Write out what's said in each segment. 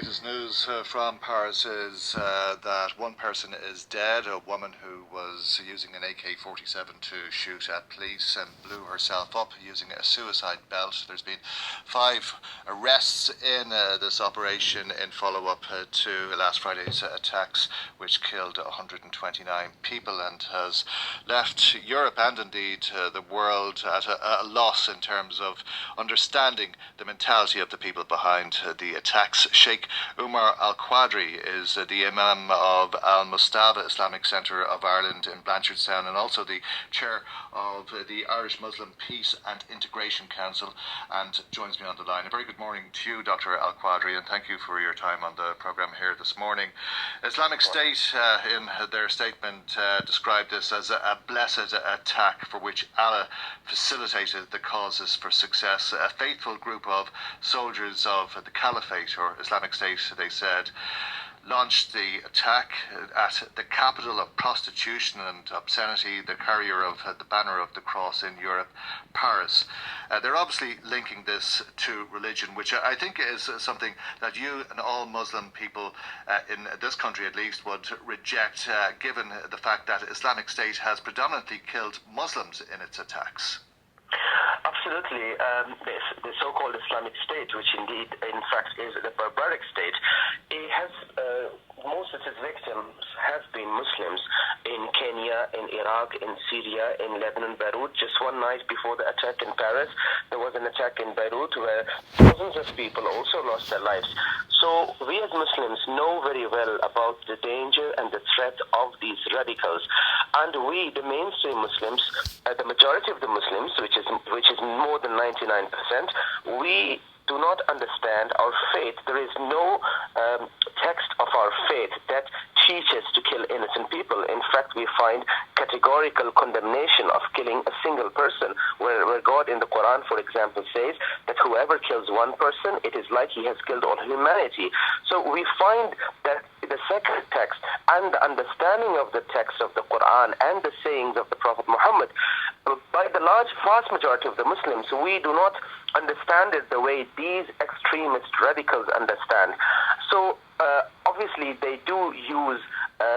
latest news from Paris is that one person is dead, a woman who was using an AK-47 to shoot at police and blew herself up using a suicide belt. There's been 5 arrests in this operation in follow-up to last Friday's attacks, which killed 129 people and has left Europe and indeed the world at a loss in terms of understanding the mentality of the people behind the attacks. Shaykh Umar Al-Qadri is the Imam of Al-Mustafa Islamic Centre of Ireland in Blanchardstown and also the chair of the Irish Muslim Peace and Integration Council, and joins me on the line. A very good morning to you, Dr. Al-Qadri, and thank you for your time on the programme here this morning. Islamic State, in their statement, described this as a blessed attack for which Allah facilitated the causes for success. A faithful group of soldiers of the Caliphate, or Islamic State, they said, launched the attack at the capital of prostitution and obscenity, the carrier of the banner of the cross in Europe, Paris. They're obviously linking this to religion, which I think is something that you and all Muslim people in this country at least would reject, given the fact that Islamic State has predominantly killed Muslims in its attacks. Absolutely. The so-called Islamic State, which indeed, in fact, is the barbaric state, it has most of its victims have been Muslims in Kenya, in Iraq, in Syria, in Lebanon, Beirut. Just one night before the attack in Paris, there was an attack in Beirut where thousands of people also lost their lives. So we as Muslims know very well about the danger and the threat of these radicals. And we, the mainstream Muslims, the majority of the Muslims, which is more than 99%, we do not understand our faith. There is no text of our faith that teaches to kill innocent people. In fact, we find categorical condemnation of killing a single person, where God in the Quran, for example, says that whoever kills one person, it is like he has killed all humanity. So we find that the sacred text and the understanding of the text of the Quran and the sayings of the Prophet Muhammad, by the vast majority of the Muslims, we do not understand it the way these extremist radicals understand. So obviously they do use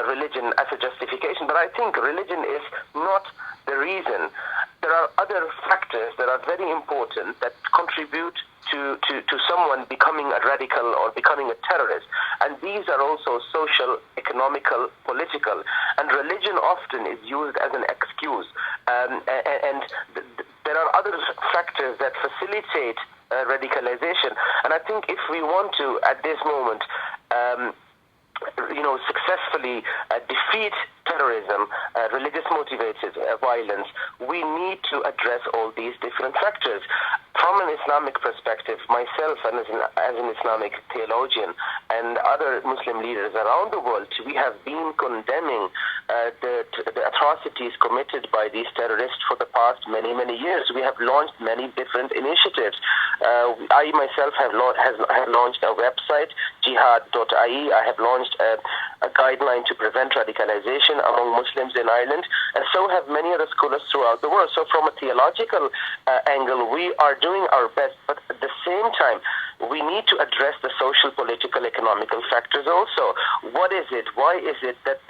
religion as a justification, but I think religion is not the reason. There are other factors that are very important that contribute to someone becoming a radical or becoming a terrorist. And these are also social, economical, political. And religion often is used as an excuse. And there are other factors that facilitate radicalization. And I think if we want to, at this moment, successfully defeat terrorism, religious motivated violence, we need to address all these different factors. From an Islamic perspective, myself and as an Islamic theologian and other Muslim leaders around the world, we have been condemning the atrocities committed by these terrorists for the past many, many years. We have launched many different initiatives. I myself have launched a website, jihad.ie. I have launched a guideline to prevent radicalization among Muslims in Ireland, and so have many other scholars throughout the world. So from a theological angle, we are doing our best, but at the same time, we need to address the social, political, economical factors also. What is it? Why is it that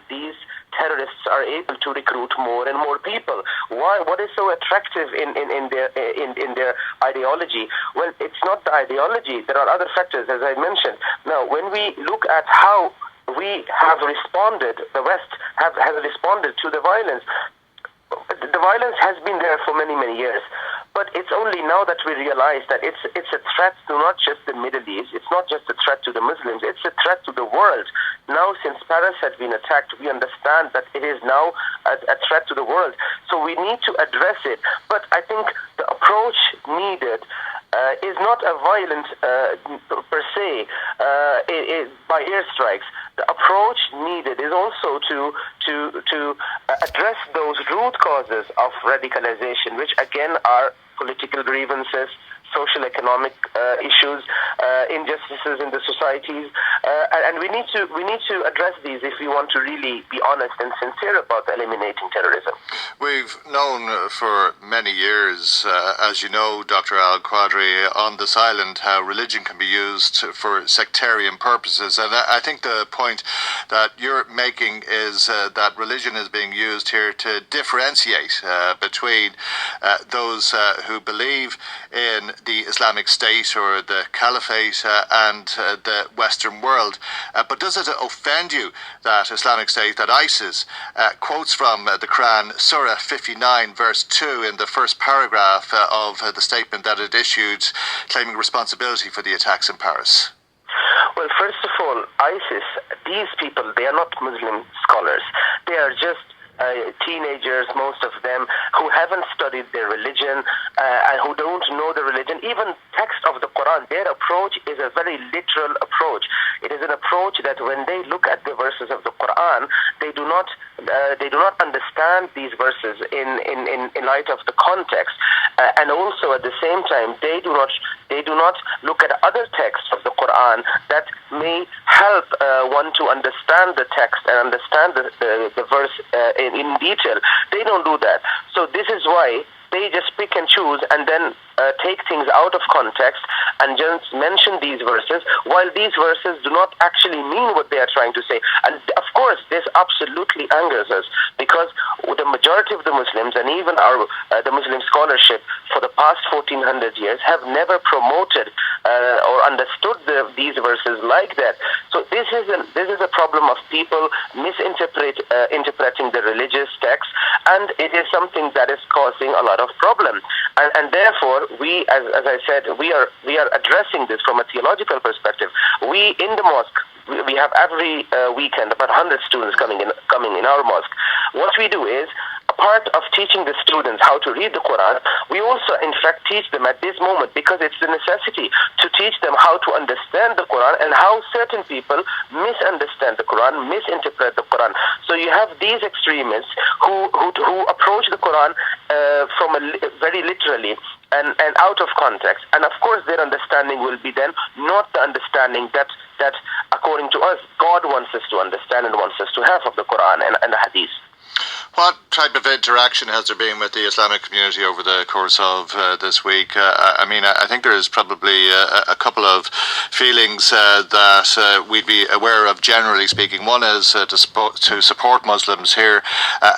these terrorists are able to recruit more and more people? Why? What is so attractive in their ideology? Well, it's not the ideology. There are other factors, as I mentioned. Now, when we look at how we have responded, the West has responded to the violence. The violence has been there for many, many years. But it's only now that we realize that it's a threat to not just the Middle East, it's not just a threat to the Muslims, it's a threat to the world. Now, since Paris has been attacked, we understand that it is now a threat to the world. So we need to address it. But I think the approach needed is not a violent per se by airstrikes. The approach needed is also to address those root causes of radicalization, which again are political grievances, social economic issues, injustices in the societies, and we need to address these if we want to really be honest and sincere about eliminating terrorism. We've known for many years, as you know, Dr. Al-Qadri, on this island, how religion can be used for sectarian purposes. And I think the point that you're making is that religion is being used here to differentiate between those who believe in the Islamic State or the Caliphate and the Western world. But does it offend you that Islamic State, that ISIS, quotes from the Quran, Surah 59, verse 2, in the first paragraph of the statement that it issued, claiming responsibility for the attacks in Paris? Well, first of all, ISIS, these people, they are not Muslim scholars. They are just teenagers, most of them, who haven't studied their religion and who don't know the religion. Even text of the Quran, their approach is a very literal approach. It is an approach that when they look at the verses of the Quran, they do not understand these verses in light of the context, and also at the same time they do not look at other texts of the Quran that may help one to understand the text and understand the verse in detail. They don't do that. So this is why they just pick and choose and then take things out of context and just mention these verses, while these verses do not actually mean what they are trying to say. And of course, this absolutely angers us, because the majority of the Muslims and even the Muslim scholarship for the past 1400 years have never promoted or understood these verses like that. So this is a problem of people interpreting the religious text, and it is something that is causing a lot of problem. And therefore, we, as I said, we are addressing this from a theological perspective. We in the mosque, we have every weekend about 100 students coming in our mosque. What we do is, a part of teaching the students how to read the Quran, we also in fact teach them at this moment, because it's the necessity to teach them how to understand the Quran and how certain people misunderstand the Quran, misinterpret the Quran. So you have these extremists who approach the Quran very literally and out of context. And of course their understanding will be then not the understanding that according to us God wants us to understand and wants us to have of the Quran and the Hadith. What type of interaction has there been with the Islamic community over the course of this week? I think there is probably a couple of feelings that we'd be aware of, generally speaking. One is to support Muslims here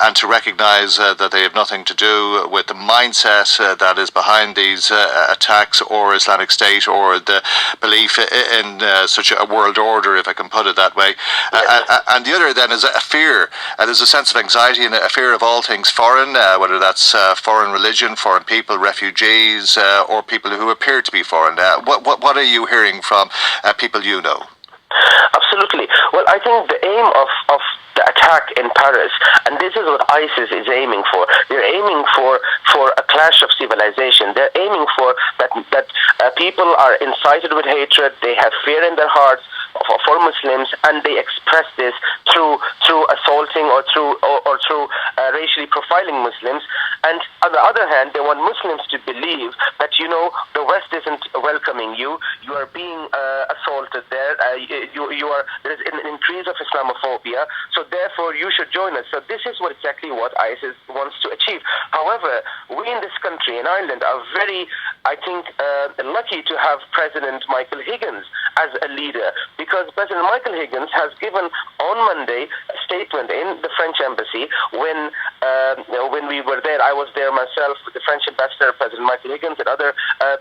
and to recognise that they have nothing to do with the mindset that is behind these attacks, or Islamic State, or the belief in such a world order, if I can put it that way. And the other then is a fear. There's a sense of anxiety and a fear of all things foreign, whether that's foreign religion, foreign people, refugees, or people who appear to be foreign. What are you hearing from people you know? Absolutely. Well, I think the aim of the attack in Paris, and this is what ISIS is aiming for. They're aiming for a clash of civilization. They're aiming for that people are incited with hatred. They have fear in their hearts for Muslims, and they express this through assaulting or through racially profiling Muslims. And on the other hand, they want Muslims to believe that the West isn't welcoming you. You are being assaulted there. There is an increase of Islamophobia. So therefore, you should join us. So this is exactly what ISIS wants to achieve. However, we in this country, in Ireland, are very, I think, lucky to have President Michael Higgins as a leader, because President Michael Higgins has given on Monday a statement in the French embassy when we were there. I was there myself with the French ambassador, President Michael Higgins, and other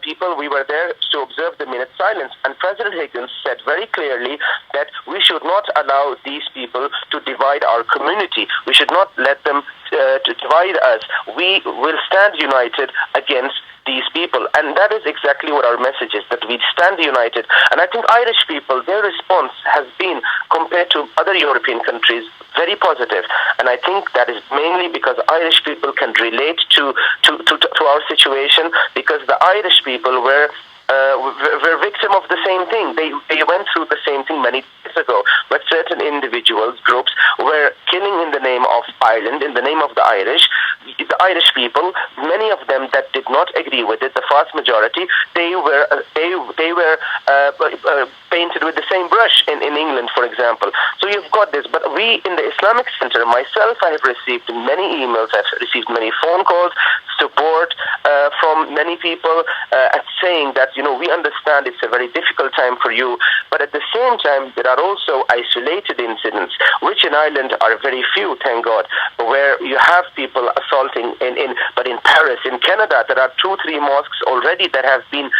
people. We were there to observe the minute silence, and President Higgins said very clearly that we should not allow these people to divide our community. We should not let them to divide us. We will stand united against these people, and that is exactly what our message is, that we stand united. And I think Irish people, their response has been, compared to other European countries, very positive. And I think that is mainly because Irish people can relate to our situation, because the Irish people were victim of the same thing. They went through the same thing many years ago, but certain individuals, groups, were killing in the name of Ireland, in the name of the Irish people, many of them that did not agree with it, the vast majority, they were painted with the same brush in England, for example. So you've got this. But we in the Islamic Center, myself, I have received many emails, I've received many phone calls, support from many people saying that, we understand it's a very difficult time for you, but at the same time, there are also isolated incidents, which in Ireland are very few, thank God, where you have people assaulting but in Paris, in Canada, there are 2-3 mosques already that have been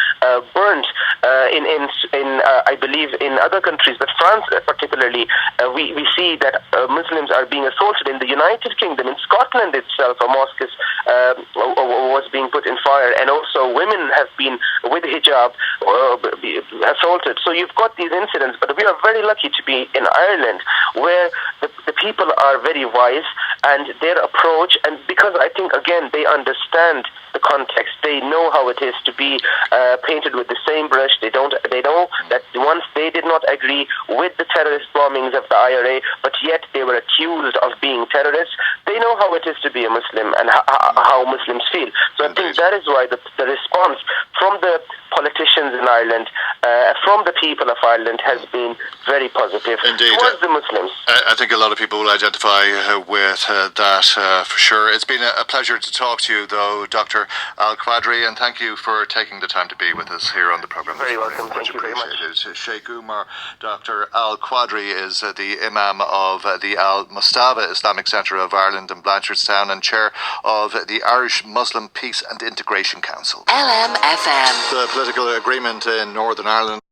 burnt I believe in other countries, but France particularly, we see that Muslims are being assaulted. In the United Kingdom, in Scotland itself, a mosque was being put in fire, and also women have been with hijab assaulted. So you've got these incidents, but we are very lucky to be in Ireland, where the people are very wise and their approach, and because I think again they understand the context, they know how it is to be painted with the same brush. They know that once they did not agree with the terrorist bombings of the IRA, but yet they were accused of being terrorists. They know how it is to be a Muslim and how Muslims feel. So I think that is why the response from the politicians in Ireland, from the people of Ireland, has been very positive towards the Muslims. I think a lot of people will identify with that for sure. It's been a pleasure to talk to you, though, Dr. Al-Qadri, and thank you for taking the time to be with us here on the program. Very welcome. Thank you very much. Shaykh Umar, Dr. Al-Qadri is the Imam of the Al-Mustafa Islamic Centre of Ireland in Blanchardstown and chair of the Irish Muslim Peace and Integration Council. LMFM. The political agreement in Northern Ireland